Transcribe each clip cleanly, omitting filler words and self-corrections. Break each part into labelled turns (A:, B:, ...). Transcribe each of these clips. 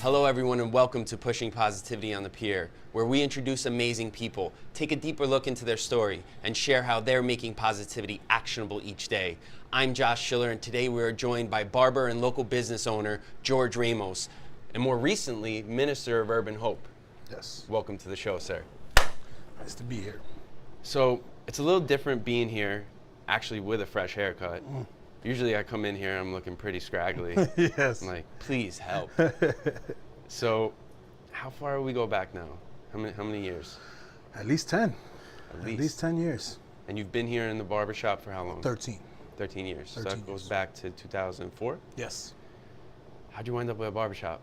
A: Hello everyone and welcome to Pushing Positivity on the Pier, where we introduce amazing people, take a deeper look into their story, and share how they're making positivity actionable each day. I'm Josh Schiller, and today we are joined by barber and local business owner Jorge Ramos, and more recently, Minister of Urban Hope.
B: Yes.
A: Welcome to the show, sir.
B: Nice to be here.
A: So it's a little different being here, actually with a fresh haircut. Usually I come in here, I'm looking pretty scraggly.
B: Yes.
A: I'm like, please help. So how far we go back now? How many years?
B: At least 10.
A: At
B: least 10 years.
A: And you've been here in the barber shop for how long?
B: 13.
A: 13 years.
B: 13
A: So that goes back to 2004?
B: Yes.
A: How'd you wind up with a barber shop?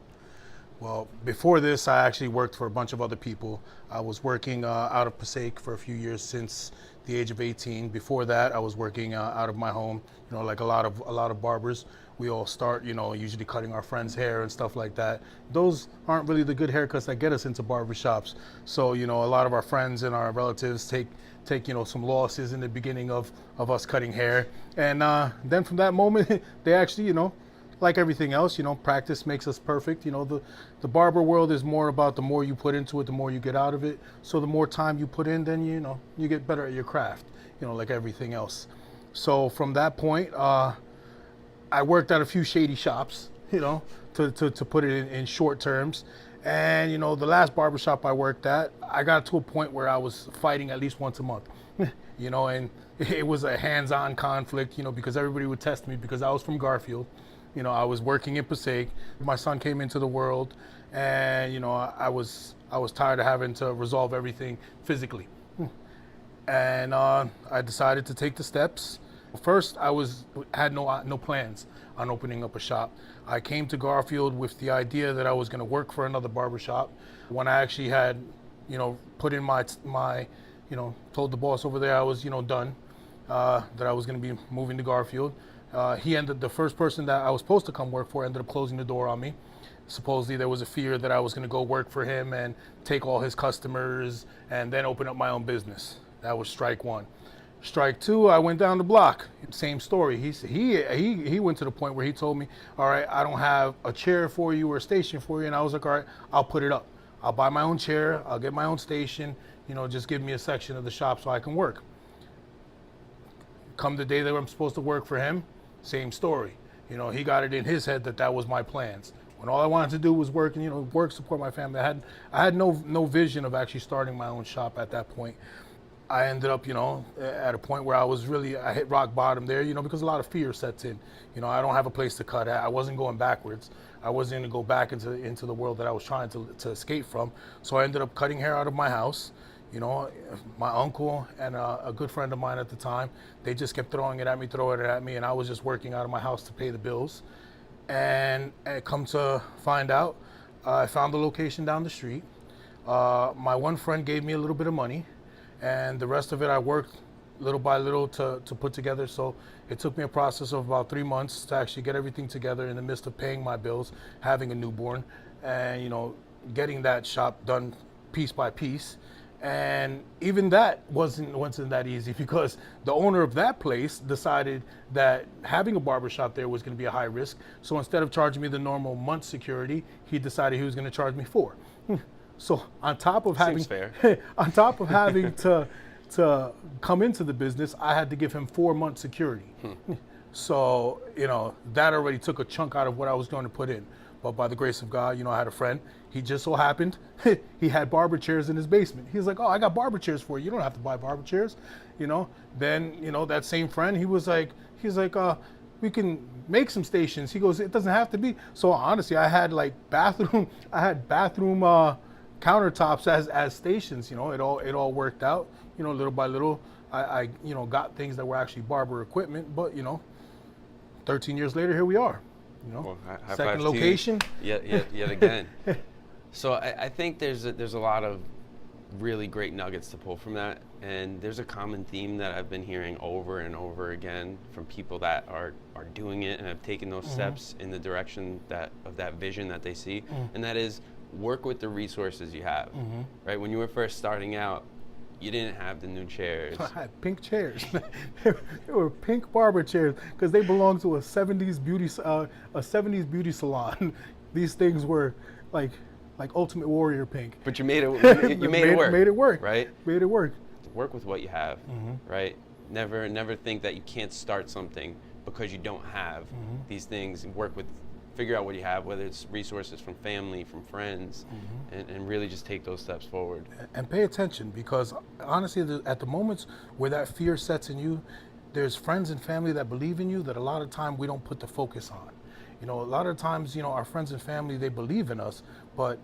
B: Well, before this, I actually worked for a bunch of other people. I was working out of Passaic for a few years since the age of 18. Before that, I was working out of my home. You know, like a lot of barbers, we all start, you know, usually cutting our friends' hair and stuff like that. Those aren't really the good haircuts that get us into barber shops. So, you know, a lot of our friends and our relatives take you know, some losses in the beginning of us cutting hair. And then from that moment, they actually, you know, like everything else, you know, practice makes us perfect. You know, the barber world is more about the more you put into it, the more you get out of it. So the more time you put in, then, you know, you get better at your craft, you know, like everything else. So from that point, I worked at a few shady shops, you know, to put it in short terms. And, you know, the last barbershop I worked at, I got to a point where I was fighting at least once a month, you know, and it was a hands-on conflict, you know, because everybody would test me because I was from Garfield. You know, I was working in Passaic. My son came into the world, and you know, I was tired of having to resolve everything physically, and I decided to take the steps. First, I had no plans on opening up a shop. I came to Garfield with the idea that I was going to work for another barbershop. When I actually had, you know, put in my you know, told the boss over there I was, you know, done, that I was going to be moving to Garfield. The first person that I was supposed to come work for ended up closing the door on me. Supposedly there was a fear that I was going to go work for him and take all his customers and then open up my own business. That was strike one. Strike two, I went down the block. Same story. He went to the point where he told me, all right, I don't have a chair for you or a station for you. And I was like, all right, I'll put it up. I'll buy my own chair. I'll get my own station. You know, just give me a section of the shop so I can work. Come the day that I'm supposed to work for him, same story. You know, he got it in his head that that was my plans. When all I wanted to do was work and, you know, work, support my family. I had no vision of actually starting my own shop at that point. I ended up, you know, at a point where I hit rock bottom there, you know, because a lot of fear sets in. You know, I don't have a place to cut at. I wasn't going backwards. I wasn't going to go back into the world that I was trying to escape from. So I ended up cutting hair out of my house. You know, my uncle and a good friend of mine at the time, they just kept throwing it at me, and I was just working out of my house to pay the bills. And come to find out, I found the location down the street. My one friend gave me a little bit of money, and the rest of it I worked little by little to put together. So it took me a process of about 3 months to actually get everything together in the midst of paying my bills, having a newborn, and, you know, getting that shop done piece by piece. And even that wasn't that easy because the owner of that place decided that having a barbershop there was going to be a high risk. So instead of charging me the normal month security, he decided he was going to charge me 4. So on top of having to come into the business, I had to give him 4 months security. So, you know, that already took a chunk out of what I was going to put in. But by the grace of God, you know, I had a friend. He just so happened, he had barber chairs in his basement. He was like, oh, I got barber chairs for you. You don't have to buy barber chairs, you know. Then, you know, that same friend, he's like, we can make some stations. He goes, it doesn't have to be. So honestly, I had bathroom countertops as stations. You know, it all worked out. You know, little by little, I you know, got things that were actually barber equipment. But, you know, 13 years later, here we are. You know,
A: well,
B: second location.
A: Yet again. So I think there's a lot of really great nuggets to pull from that, and there's a common theme that I've been hearing over and over again from people that are doing it and have taken those steps in the direction of that vision that they see, and that is work with the resources you have. Right? When you were first starting out, you didn't have the new chairs.
B: I had pink chairs. They were pink barber chairs because they belonged to a 70s beauty salon. these things were like Ultimate Warrior pink.
A: But you made it. You made it work.
B: Made it work.
A: Right.
B: Made it work.
A: Work with what you have.
B: Mm-hmm.
A: Right. Never think that you can't start something because you don't have these things. Figure out what you have, whether it's resources from family, from friends, and really just take those steps forward.
B: And pay attention, because honestly, at the moments where that fear sets in you, there's friends and family that believe in you that a lot of time we don't put the focus on. A lot of times, our friends and family, they believe in us, but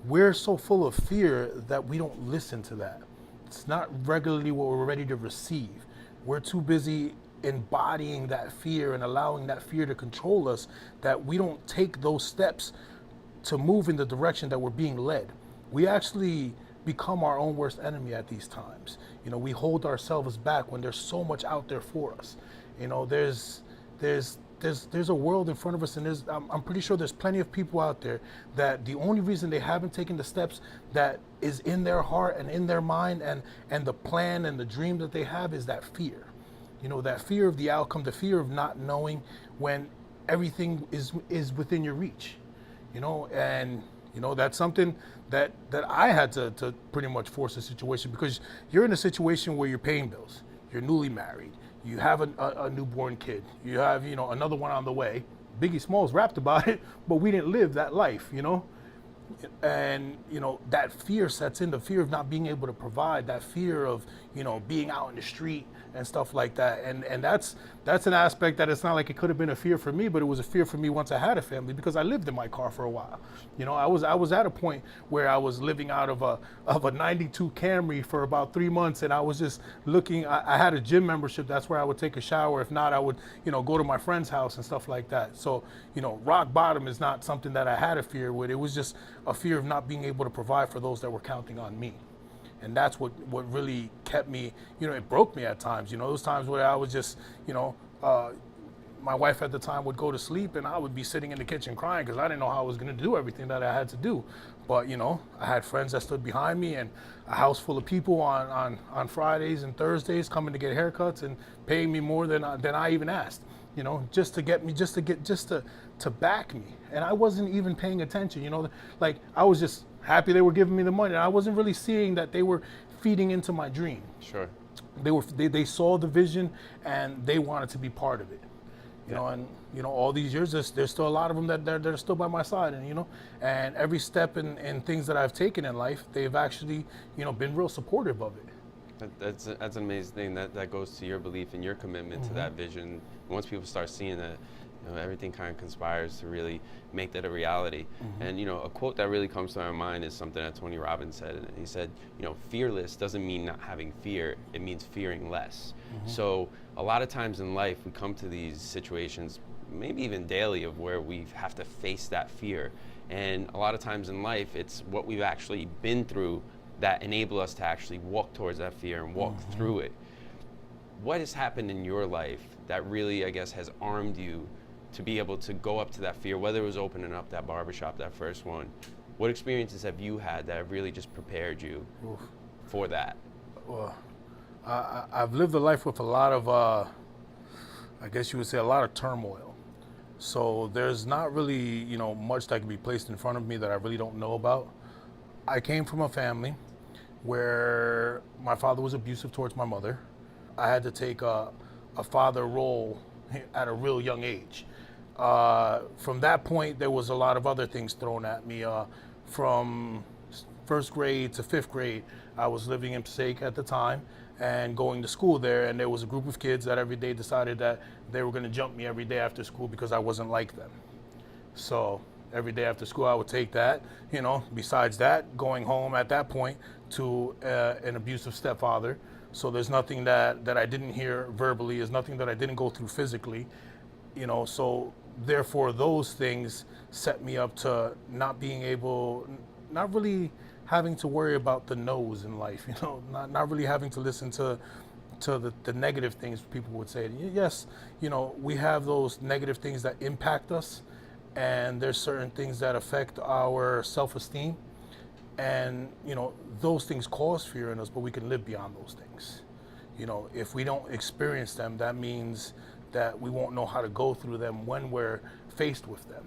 B: we're so full of fear that we don't listen to that. It's not regularly what we're ready to receive. We're too busy embodying that fear and allowing that fear to control us, that we don't take those steps to move in the direction that we're being led. We actually become our own worst enemy at these times. We hold ourselves back when there's so much out there for us. There's a world in front of us, and I'm pretty sure there's plenty of people out there that the only reason they haven't taken the steps that is in their heart and in their mind, and the plan and the dream that they have, is that fear. That fear of the outcome, the fear of not knowing when everything is within your reach. And that's something that I had to pretty much force a situation, because you're in a situation where you're paying bills, you're newly married, you have a newborn kid, you have another one on the way. Biggie Smalls rapped about it, but we didn't live that life. And that fear sets in, the fear of not being able to provide, that fear of being out in the street and stuff like that. And that's an aspect that it's not like it could have been a fear for me, but it was a fear for me once I had a family, because I lived in my car for a while. I was at a point where I was living out of a 92 Camry for about 3 months, and I was just looking. I had a gym membership. That's where I would take a shower. If not, I would go to my friend's house and stuff like that. So rock bottom is not something that I had a fear with. It was just a fear of not being able to provide for those that were counting on me. And that's what really kept me, it broke me at times. Those times where I was just, my wife at the time would go to sleep, and I would be sitting in the kitchen crying because I didn't know how I was going to do everything that I had to do. But, I had friends that stood behind me, and a house full of people on Fridays and Thursdays coming to get haircuts and paying me more than I even asked, just to back me. And I wasn't even paying attention, like I was just happy they were giving me the money. And I wasn't really seeing that they were feeding into my dream.
A: Sure.
B: They saw the vision, and they wanted to be part of it. And all these years, there's still a lot of them that are still by my side, and every step in things that I've taken in life, they've actually been real supportive of it.
A: That's an amazing thing. That goes to your belief and your commitment to that vision. And once people start seeing that, everything kind of conspires to really make that a reality. And a quote that really comes to my mind is something that Tony Robbins said. And he said, fearless doesn't mean not having fear, it means fearing less. So a lot of times in life, we come to these situations, maybe even daily, of where we have to face that fear. And a lot of times in life, it's what we've actually been through that enable us to actually walk towards that fear and walk through it. What has happened in your life that really, I guess, has armed you to be able to go up to that fear, whether it was opening up that barbershop, that first one? What experiences have you had that have really just prepared you for that?
B: Well, I've lived a life with a lot of, I guess you would say, a lot of turmoil. So there's not really, much that can be placed in front of me that I really don't know about. I came from a family where my father was abusive towards my mother. I had to take a father role at a real young age. From that point, there was a lot of other things thrown at me. From first grade to fifth grade, I was living in Passaic at the time and going to school there, and there was a group of kids that every day decided that they were going to jump me every day after school because I wasn't like them. So every day after school, I would take that. Besides that, going home at that point to an abusive stepfather. So there's nothing that I didn't hear verbally. There's nothing that I didn't go through physically. So therefore those things set me up to not really having to worry about the no's in life, not really having to listen to the negative things people would say. Yes, we have those negative things that impact us, and there's certain things that affect our self-esteem, and those things cause fear in us, but we can live beyond those things. If we don't experience them, that means that we won't know how to go through them when we're faced with them.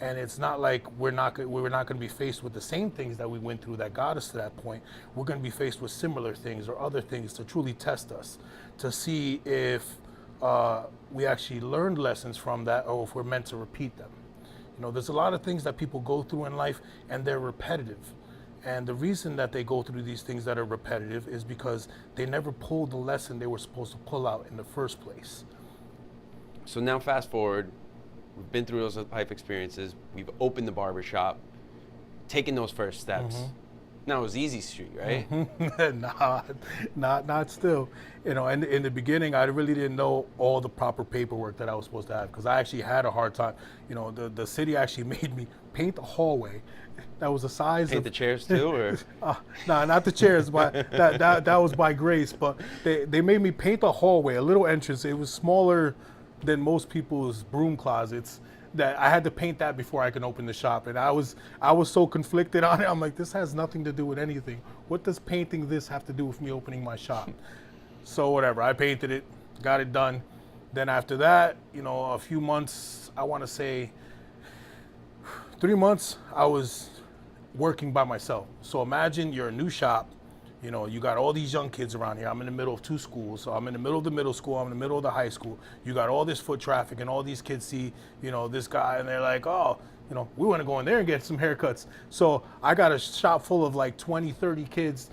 B: And it's not like we're not going to be faced with the same things that we went through that got us to that point. We're going to be faced with similar things or other things to truly test us, to see if we actually learned lessons from that, or if we're meant to repeat them. You know, there's a lot of things that people go through in life, and they're repetitive. And the reason that they go through these things that are repetitive is because they never pulled the lesson they were supposed to pull out in the first place.
A: So now fast forward, we've been through those life experiences, we've opened the barber shop, taken those first steps. Now it was easy street, right?
B: Not still. You know, and in the beginning, I really didn't know all the proper paperwork that I was supposed to have, because I actually had a hard time. You know, the city actually made me paint the hallway. That was the size
A: Paint
B: of
A: the chairs too, or?
B: No, not the chairs, but that was by grace. But they made me paint the hallway, a little entrance. It was smaller than most people's broom closets, that I had to paint that before I can open the shop. And I was so conflicted on it. I'm like, this has nothing to do with anything. What does painting this have to do with me opening my shop? So whatever, I painted it, got it done. Then after that, you know, a few months, I want to say 3 months, I was working by myself. So imagine you're a new shop. You know, you got all these young kids around here. I'm in the middle of 2 schools. So I'm in the middle of the middle school. I'm in the middle of the high school. You got all this foot traffic, and all these kids see, you know, this guy, and they're like, oh, you know, we want to go in there and get some haircuts. So I got a shop full of like 20, 30 kids,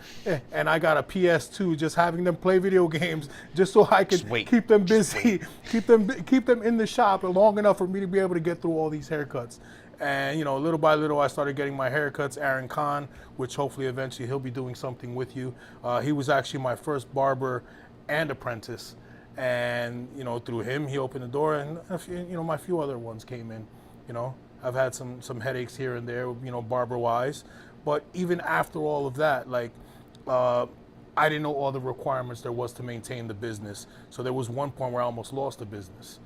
B: and I got a PS2 just having them play video games just so I could keep them busy, keep them in the shop long enough for me to be able to get through all these haircuts. And, you know, little by little, I started getting my haircuts. Aaron Khan, which hopefully eventually he'll be doing something with you. He was actually my first barber and apprentice. And, you know, through him, he opened the door, and, you know, my few other ones came in. You know, I've had some headaches here and there, you know, barber-wise. But even after all of that, like, I didn't know all the requirements there was to maintain the business. So there was one point where I almost lost the business.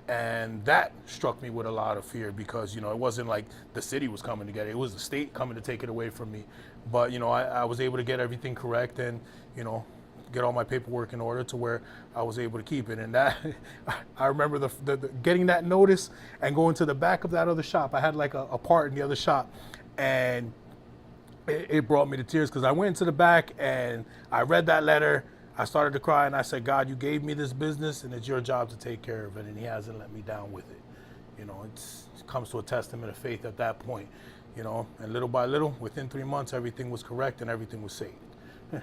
B: And that struck me with a lot of fear, because, you know, it wasn't like the city was coming to get it. It was the state coming to take it away from me. But, you know, I was able to get everything correct and, you know, get all my paperwork in order to where I was able to keep it. And that, I remember the getting that notice and going to the back of that other shop. I had like a part in the other shop, and it brought me to tears, because I went into the back and I read that letter. I started to cry, and I said, God, you gave me this business, and it's your job to take care of it, and he hasn't let me down with it. You know, it comes to a testament of faith at that point, you know, and little by little, within 3 months, everything was correct and everything was saved.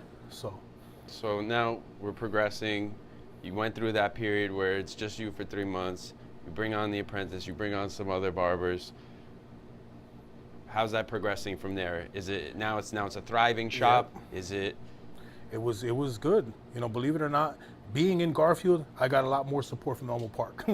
B: So
A: now we're progressing. You went through that period where it's just you for 3 months. You bring on the apprentice, you bring on some other barbers. How's that progressing from there? Is it now it's a thriving shop?
B: Yep.
A: Is it?
B: It was good. You know, believe it or not, being in Garfield, I got a lot more support from the Elmo Park.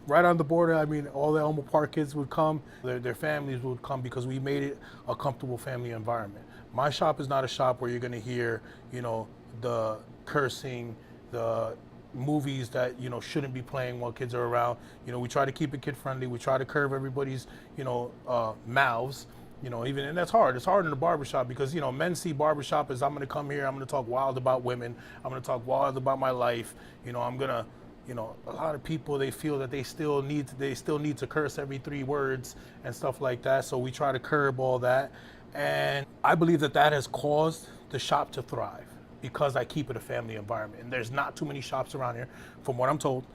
B: Right on the border, I mean, all the Elmo Park kids would come, their families would come, because we made it a comfortable family environment. My shop is not a shop where you're gonna hear, you know, the cursing, the movies that, you know, shouldn't be playing while kids are around. You know, we try to keep it kid friendly. We try to curb everybody's, you know, mouths. You know, even, and that's hard. It's hard in the barbershop, because, you know, men see barbershop as, I'm going to come here, I'm going to talk wild about women, I'm going to talk wild about my life. You know, I'm going to, you know, a lot of people, they feel that they still need to curse every 3 words and stuff like that. So we try to curb all that. And I believe that that has caused the shop to thrive, because I keep it a family environment. And there's not too many shops around here, from what I'm told,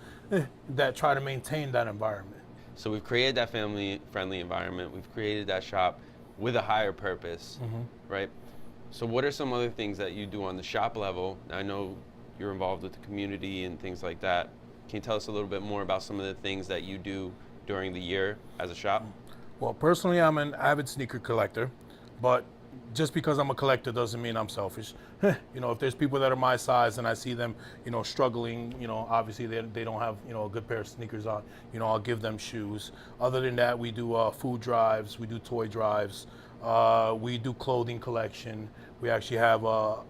B: that try to maintain that environment.
A: So we've created that family-friendly environment. We've created that shop with a higher purpose, right? So what are some other things that you do on the shop level? I know you're involved with the community and things like that. Can you tell us a little bit more about some of the things that you do during the year as a shop?
B: Well, personally, I'm an avid sneaker collector, but just because I'm a collector doesn't mean I'm selfish. You know, if there's people that are my size and I see them, you know, struggling, you know, obviously they don't have, you know, a good pair of sneakers on, you know, I'll give them shoes. Other than that, we do food drives, we do toy drives, we do clothing collection. We actually have a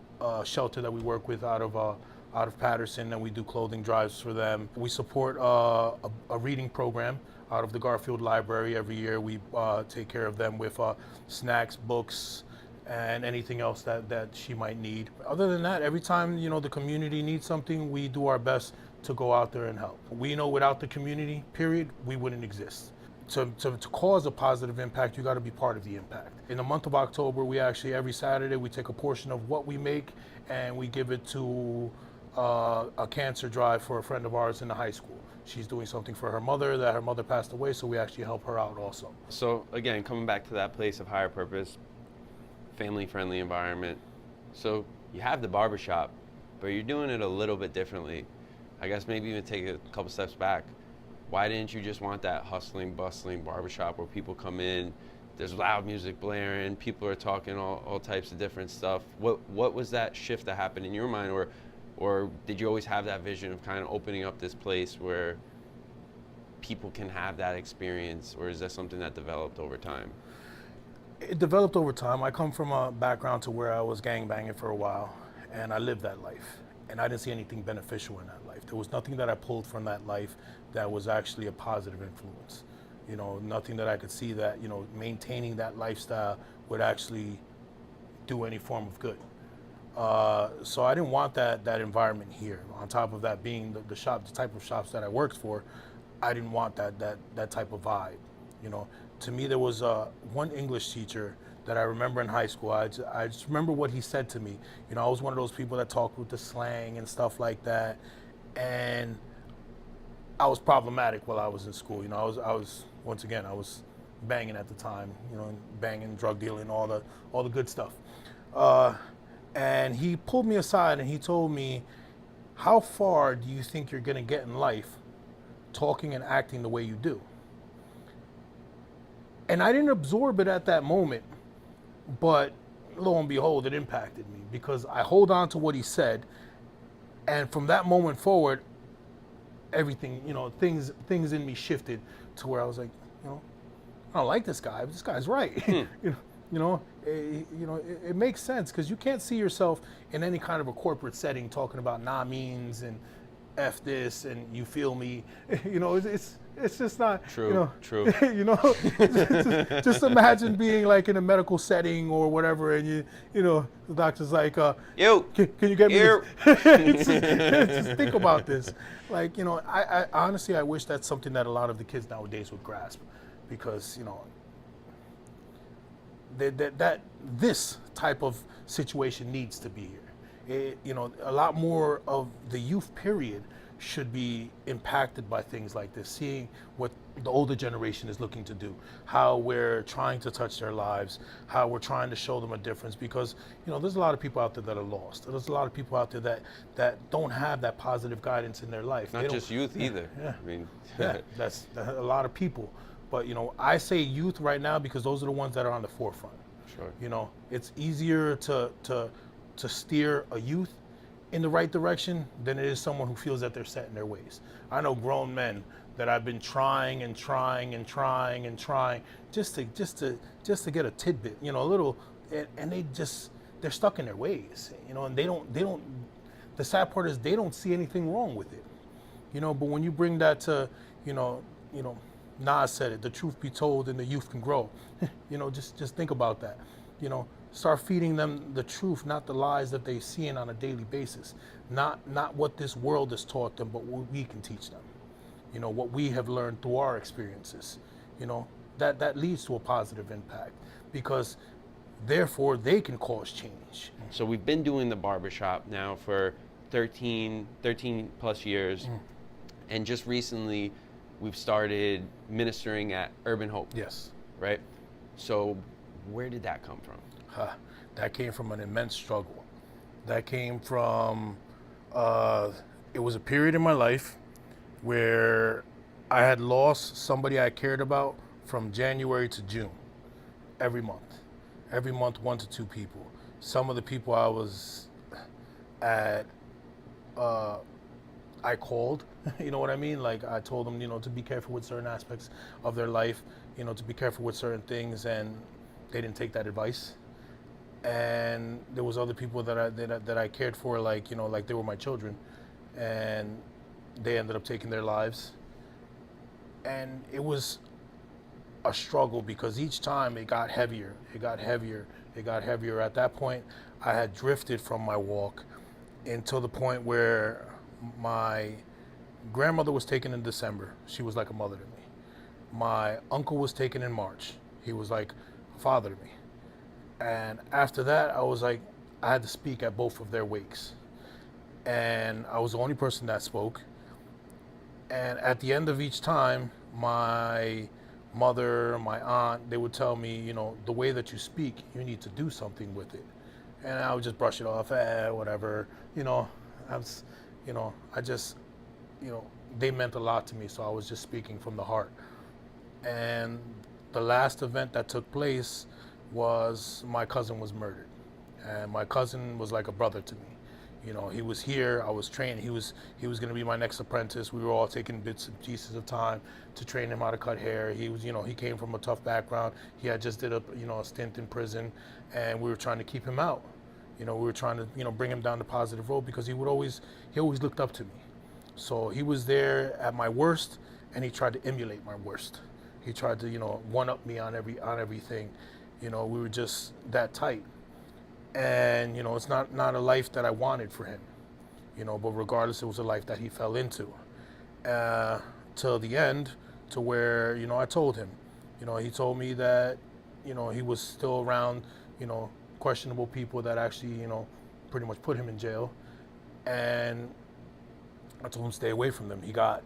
B: shelter that we work with out of Patterson, and we do clothing drives for them. We support a reading program out of the Garfield Library. Every year we take care of them with snacks, books, and anything else that she might need. Other than that, every time, you know, the community needs something, we do our best to go out there and help. We know without the community, period, we wouldn't exist. to cause a positive impact, you got to be part of the impact. In the month of October, we actually, every Saturday, we take a portion of what we make and we give it to a cancer drive for a friend of ours in the high school. She's doing something for her mother, that her mother passed away, so we actually help her out also.
A: So again, coming back to that place of higher purpose, family-friendly environment. So you have the barbershop, but you're doing it a little bit differently. I guess maybe even take a couple steps back. Why didn't you just want that hustling, bustling barbershop where people come in, there's loud music blaring, people are talking all types of different stuff? What was that shift that happened in your mind, or did you always have that vision of kind of opening up this place where people can have that experience, or is that something that developed over time?
B: It developed over time. I come from a background to where I was gangbanging for a while, and I lived that life. And I didn't see anything beneficial in that life. There was nothing that I pulled from that life that was actually a positive influence. You know, nothing that I could see that, you know, maintaining that lifestyle would actually do any form of good. So I didn't want that environment here. On top of that being the type of shops that I worked for, I didn't want that type of vibe. You know, to me, there was one English teacher that I remember in high school. I just remember what he said to me. You know, I was one of those people that talked with the slang and stuff like that, and I was problematic while I was in school. You know, I was once again, I was banging at the time. You know, banging, drug dealing, all the good stuff. And he pulled me aside and he told me, "How far do you think you're gonna get in life, talking and acting the way you do?" And I didn't absorb it at that moment. But lo and behold, it impacted me because I hold on to what he said, and from that moment forward, everything, you know, things in me shifted to where I was like, you know, I don't like this guy, but this guy's right. It makes sense because you can't see yourself in any kind of a corporate setting talking about nah means and F this and you feel me. You know, it's just not
A: true.
B: You know,
A: true.
B: You know, just imagine being like in a medical setting or whatever, and you know, the doctor's like,
A: "Yo,
B: can you get me this?" Just think about this. Like, you know, I honestly, I wish that's something that a lot of the kids nowadays would grasp, because you know, that this type of situation needs to be here. You know, a lot more of the youth period should be impacted by things like this, seeing what the older generation is looking to do, how we're trying to touch their lives, how we're trying to show them a difference, because you know, there's a lot of people out there that are lost. There's a lot of people out there that don't have that positive guidance in their life.
A: Not just youth either.
B: Yeah.
A: I mean,
B: that's a lot of people. But you know, I say youth right now because those are the ones that are on the forefront.
A: Sure.
B: You know, it's easier to steer a youth in the right direction than it is someone who feels that they're set in their ways. I know grown men that I've been trying just to get a tidbit, you know, a little, and they're stuck in their ways, you know, and they don't. The sad part is they don't see anything wrong with it, you know. But when you bring that to, you know, Nas said it, the truth be told and the youth can grow. You know, just think about that. You know, start feeding them the truth, not the lies that they're seeing on a daily basis. Not what this world has taught them, but what we can teach them. You know, what we have learned through our experiences. You know, that leads to a positive impact, because therefore they can cause change.
A: So we've been doing the barbershop now for 13 plus years. And just recently we've started ministering at Urban Hope.
B: Yes.
A: Right? So where did that come from?
B: That came from an immense struggle. That came from, it was a period in my life where I had lost somebody I cared about from January to June, every month. Every month, 1 to 2 people. Some of the people I was at, I called, you know what I mean? Like, I told them, you know, to be careful with certain aspects of their life, you know, to be careful with certain things, and they didn't take that advice. And there was other people that I cared for, like, you know, like they were my children, and they ended up taking their lives. And it was a struggle because each time it got heavier. At that point, I had drifted from my walk until the point where my grandmother was taken in December. She was like a mother to me. My uncle was taken in March. He was like a father to me. And after that, I was like, I had to speak at both of their wakes. And I was the only person that spoke. And at the end of each time, my mother, my aunt, they would tell me, the way that you speak, you need to do something with it. And I would just brush it off, whatever. I was, I just, they meant a lot to me. So I was just speaking from the heart. And the last event that took place was my cousin was murdered. And my cousin was like a brother to me. He was here. I was trained. He was going to be my next apprentice. We were all taking bits and pieces of time to train him how to cut hair. He was, he came from a tough background. He had just did a stint in prison, and we were trying to keep him out. We were trying to, bring him down the positive road because he always looked up to me. So he was there at my worst, and he tried to emulate my worst. He tried to, one up me on everything. We were just that tight. And it's not a life that I wanted for him, but regardless, it was a life that he fell into till the end, to where I told him, he told me that he was still around questionable people that actually pretty much put him in jail, and I told him stay away from them. He got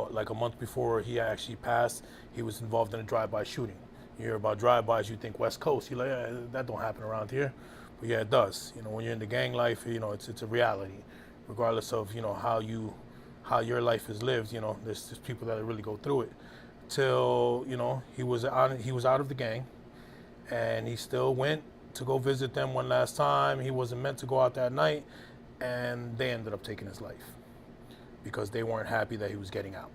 B: like a month before he actually passed, he was involved in a drive-by shooting. You hear about drive-bys, you think West Coast. You're like, that don't happen around here. But yeah, it does. When you're in the gang life, it's a reality, regardless of how your life is lived. There's people that really go through it. Till he was out of the gang, and he still went to go visit them one last time. He wasn't meant to go out that night, and they ended up taking his life because they weren't happy that he was getting out.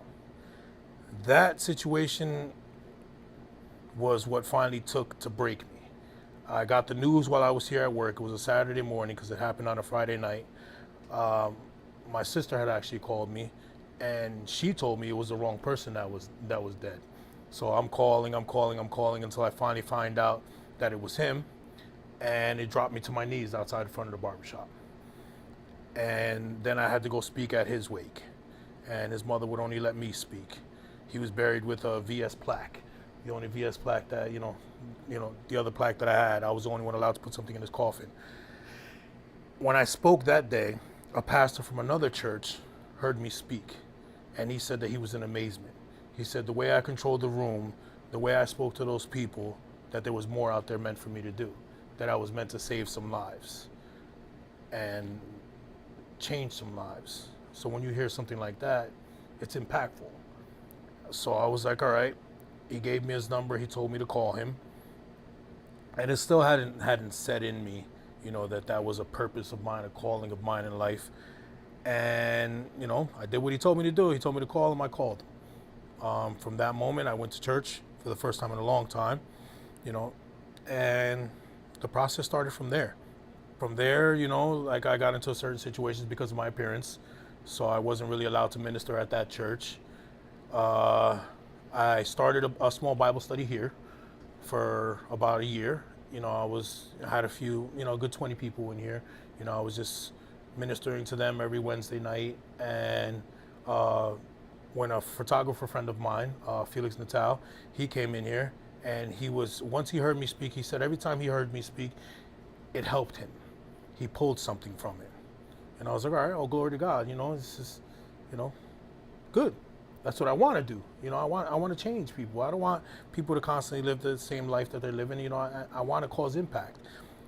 B: That situation was what finally took to break me. I got the news while I was here at work. It was a Saturday morning because it happened on a Friday night. My sister had actually called me, and she told me it was the wrong person that was dead. So I'm calling until I finally find out that it was him, and it dropped me to my knees outside in front of the barbershop. And then I had to go speak at his wake, and his mother would only let me speak. He was buried with a VS plaque. The only VS plaque that, the other plaque that I had, I was the only one allowed to put something in his coffin. When I spoke that day, a pastor from another church heard me speak, and he said that he was in amazement. He said the way I controlled the room, the way I spoke to those people, that there was more out there meant for me to do, that I was meant to save some lives and change some lives. So when you hear something like that, it's impactful. So I was like, all right. He gave me his number. He told me to call him, and it still hadn't set in me, that was a purpose of mine, a calling of mine in life. And I did what he told me to do. He told me to call him. I called him. From that moment, I went to church for the first time in a long time, and the process started from there. From there, like I got into certain situations because of my appearance, so I wasn't really allowed to minister at that church. I started a small Bible study here for about a year. I had a few, a good 20 people in here. I was just ministering to them every Wednesday night. And when a photographer friend of mine, Felix Natal, he came in here, and once he heard me speak, he said every time he heard me speak, it helped him. He pulled something from it. And I was like, all right, oh, glory to God. This is, good. That's what I want to do. I want to change people. I don't want people to constantly live the same life that they're living. I want to cause impact.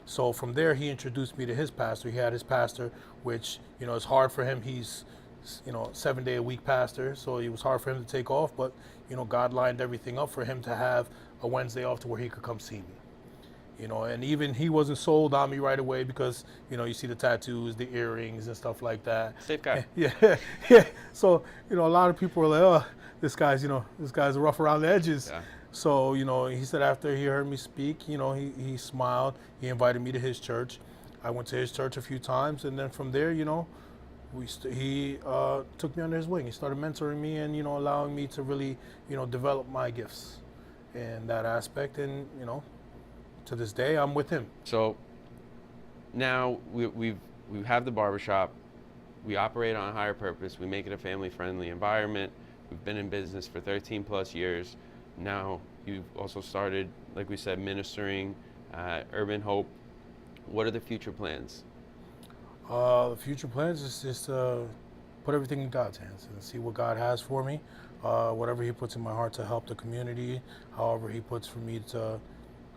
B: So from there, he introduced me to his pastor. He had his pastor, which, it's hard for him. He's, 7-day-a-week pastor. So it was hard for him to take off. But, God lined everything up for him to have a Wednesday off to where he could come see me. And even he wasn't sold on me right away because, you see the tattoos, the earrings and stuff like that.
A: Safe guy.
B: Yeah. So, a lot of people were like, oh, this guy's rough around the edges. Yeah. So, he said after he heard me speak, he smiled. He invited me to his church. I went to his church a few times. And then from there, he took me under his wing. He started mentoring me and, allowing me to really, develop my gifts in that aspect. And, to this day, I'm with him.
A: So now we have the barbershop. We operate on a higher purpose. We make it a family-friendly environment. We've been in business for 13 plus years. Now you've also started, like we said, ministering at Urban Hope. What are the future plans?
B: The future plans is just put everything in God's hands and see what God has for me. Whatever He puts in my heart to help the community, however He puts for me to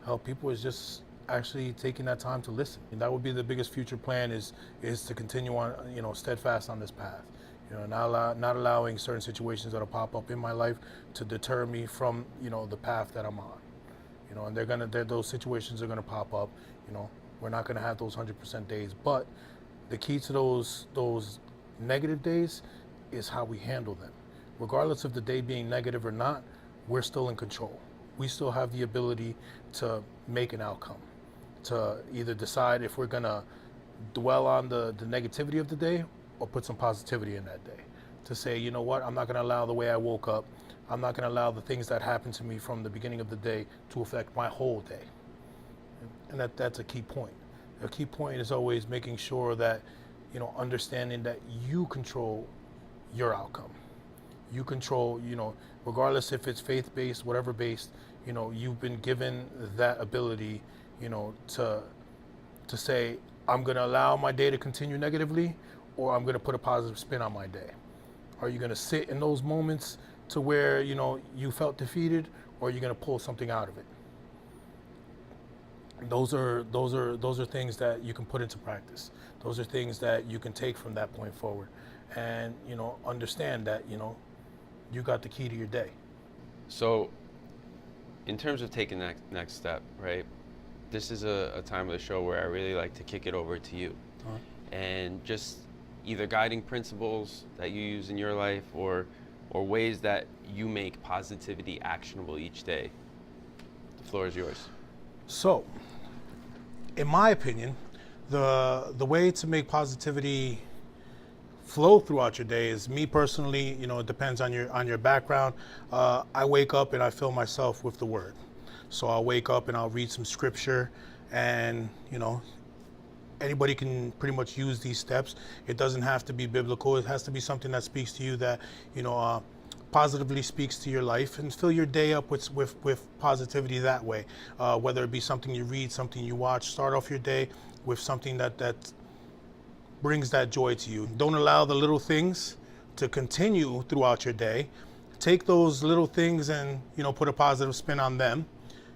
B: help people, is just actually taking that time to listen. And that would be the biggest future plan, is to continue on, steadfast on this path. Not allowing certain situations that'll pop up in my life to deter me from, the path that I'm on. And those situations are gonna pop up. We're not gonna have those 100% days, but the key to those negative days is how we handle them. Regardless of the day being negative or not, we're still in control. We still have the ability to make an outcome, to either decide if we're gonna dwell on the negativity of the day or put some positivity in that day. To say, you know what, I'm not gonna allow the way I woke up, I'm not gonna allow the things that happened to me from the beginning of the day to affect my whole day. And that's a key point. A key point is always making sure that, understanding that you control your outcome. You control, regardless if it's faith-based, whatever based, you've been given that ability, to say, I'm gonna allow my day to continue negatively, or I'm gonna put a positive spin on my day. Are you gonna sit in those moments to where, you felt defeated, or are you gonna pull something out of it? Those are things that you can put into practice. Those are things that you can take from that point forward, and understand that you got the key to your day.
A: So, in terms of taking that next step, right? This is a time of the show where I really like to kick it over to you, and just either guiding principles that you use in your life, or ways that you make positivity actionable each day. The floor is yours.
B: So, in my opinion, the way to make positivity flow throughout your day is, me personally, it depends on your background. I wake up and I fill myself with the Word. So I'll wake up and I'll read some scripture, and anybody can pretty much use these steps. It doesn't have to be biblical. It has to be something that speaks to you, that positively speaks to your life, and fill your day up with positivity that way. Whether it be something you read, something you watch, start off your day with something that brings that joy to you. Don't allow the little things to continue throughout your day. Take those little things and put a positive spin on them.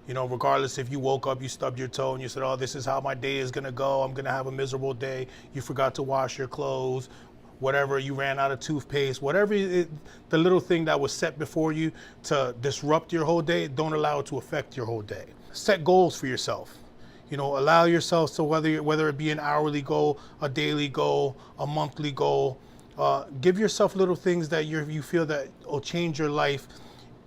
B: Regardless if you woke up, you stubbed your toe, and you said, oh, this is how my day is gonna go, I'm gonna have a miserable day. You forgot to wash your clothes, whatever, you ran out of toothpaste, whatever the little thing that was set before you to disrupt your whole day, don't allow it to affect your whole day. Set goals for yourself. Allow yourself to, whether it be an hourly goal, a daily goal, a monthly goal, give yourself little things that you feel that will change your life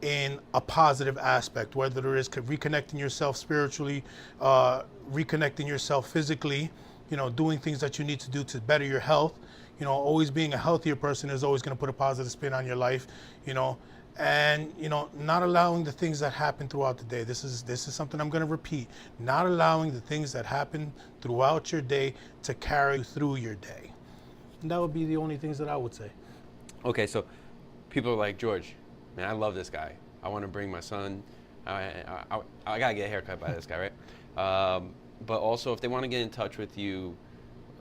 B: in a positive aspect, whether it is reconnecting yourself spiritually, reconnecting yourself physically, doing things that you need to do to better your health. Always being a healthier person is always going to put a positive spin on your life, and not allowing the things that happen throughout the day. This is something I'm going to repeat. Not allowing the things that happen throughout your day to carry you through your day. And that would be the only things that I would say.
A: Okay, so people are like, George, man, I love this guy. I want to bring my son. I gotta get a haircut by this guy, right? But also, if they want to get in touch with you,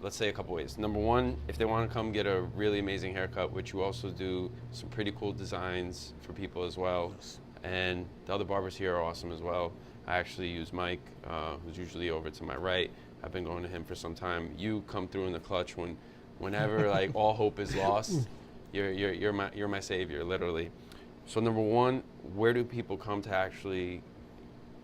A: let's say a couple ways. Number one, if they want to come get a really amazing haircut, which you also do some pretty cool designs for people as well.
B: Yes.
A: And the other barbers here are awesome as well. I actually use Mike, who's usually over to my right. I've been going to him for some time. You come through in the clutch whenever like all hope is lost. You're my savior, literally. So number one, where do people come to actually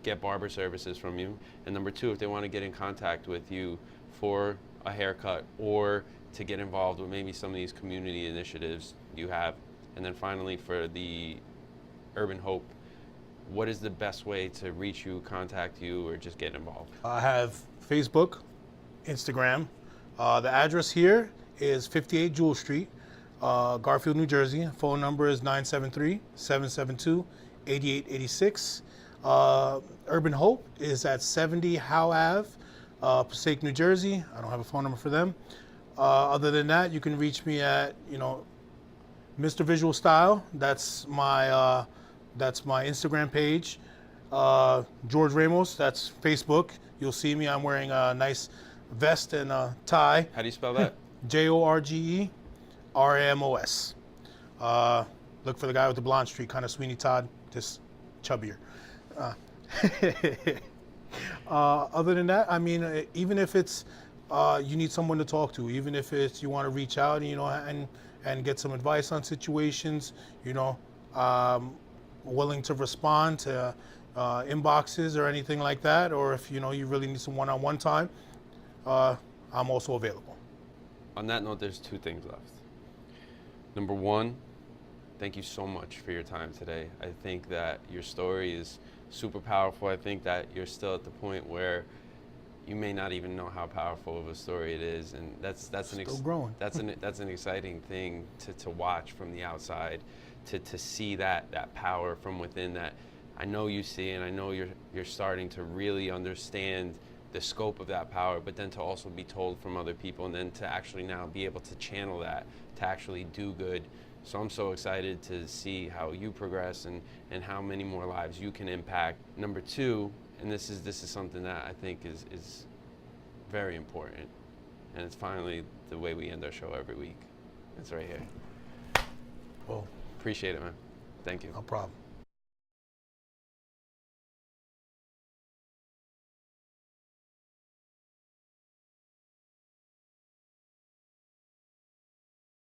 A: get barber services from you? And number two, if they want to get in contact with you for a haircut, or to get involved with maybe some of these community initiatives you have. And then finally, for the Urban Hope, what is the best way to reach you, contact you, or just get involved?
B: I have Facebook, Instagram. The address here is 58 Jewel Street, Garfield, New Jersey. Phone number is 973-772-8886. Urban Hope is at 70 Howe Ave, Passaic, New Jersey. I don't have a phone number for them. Other than that, you can reach me at, Mr. Visual Style. That's my That's my Instagram page. Jorge Ramos, that's Facebook. You'll see me. I'm wearing a nice vest and a tie.
A: How do you spell that?
B: Jorge Ramos. Look for the guy with the blonde streak, kind of Sweeney Todd, just chubbier. Other than that, I mean, even if it's you need someone to talk to, even if it's you want to reach out, you know, and get some advice on situations, you know, willing to respond to inboxes or anything like that, or if you know you really need some one-on-one time, I'm also available.
A: On that note, there's two things left. Number one, thank you so much for your time today. I think that your story is super powerful. I think that you're still at the point where you may not even know how powerful of a story it is, and that's
B: growing.
A: That's an exciting thing to watch from the outside, to see that power from within that I know you see, and I know you're starting to really understand the scope of that power, but then to also be told from other people, and then to actually now be able to channel that to actually do good. So I'm so excited to see how you progress and how many more lives you can impact. Number two, and this is something that I think is very important, and it's finally the way we end our show every week. It's right here.
B: Well,
A: appreciate it, man. Thank you.
B: No problem.